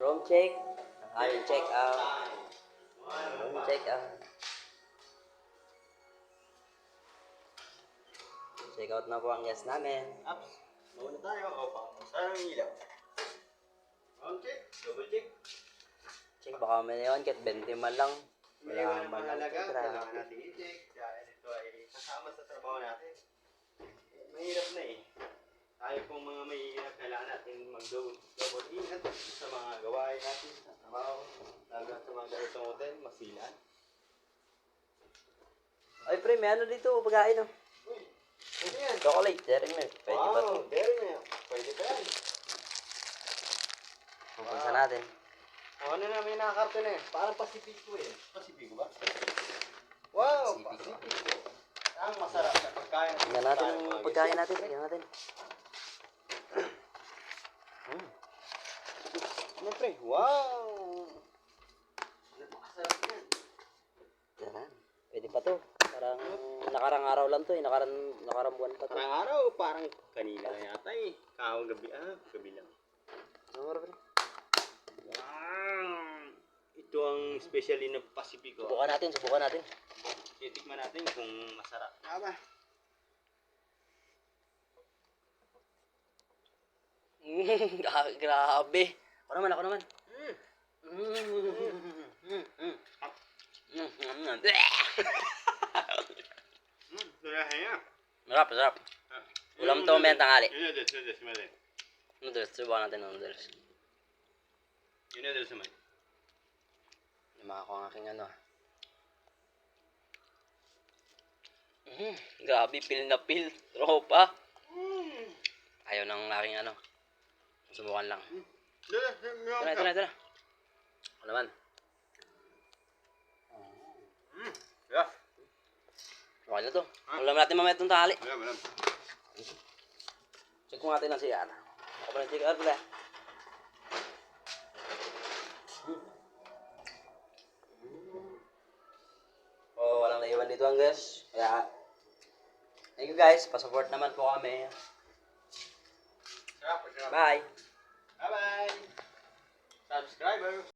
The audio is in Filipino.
Room check. Ayun, check out. Room check out. Check out na po ang guest namin. Ups. Mauna tayo. O, saan ang ilaw? Round check. Double check. Check, baka may neon kahit 20 man lang. May Wala iwan ng man lang. mahalaga. Grabe. Kailangan natin i-check. Dahil ito ay kasama sa trabaho natin. Mahirap na eh. Tayo pong mga mahirap, kailangan natin mag-double ingat sa mga gawain natin sa trabaho. Lalo sa mga ganitong hotel, masilan. Ay, pre, may ano dito, pagkain, oh. Uy, ano yan? Chocolate, dairy milk. Pwede ba ito? Wow, very milk. Pwede pa yan. Pupunsa natin. Ano na, may nakakarte na yan. Parang Pacifico eh. Pacifico ba? Wow, Pacifico. Ang masarap na pagkain. Tingnan natin ang pagkain natin. Tingnan natin. Ano pre? Wow! Napakasarap yan. Yan. Pwede pa to. Parang nakarang araw lang to eh. Nakarang buwan pa to. Parang araw, parang kanina yata eh. Gabi, gabi lang. Ano mo, pre? Wow! Ito ang specially na Pacifico. Subukan natin, subukan natin. Titikman natin kung masarap. Tama. Grabe. Ako naman. Sarap. Ulam to, may tanghali. Noodles, subukan natin ng noodles. Yung noodles naman. Yung ko ang aking ano. Grabe, pil na pil. Tropa. Ayaw ng aking ano. Subukan lang. Ito na. Ako naman. Yeah. Okay na to. Ulam natin mamaya itong tanghali. Malam. Check ko natin ang CR. Ako ba ng CR pala? Oh, walang naiwan dito ang guys. Kaya, thank you guys. Pasupport naman po kami. Sarap. Bye! Bye-bye! Subscriber!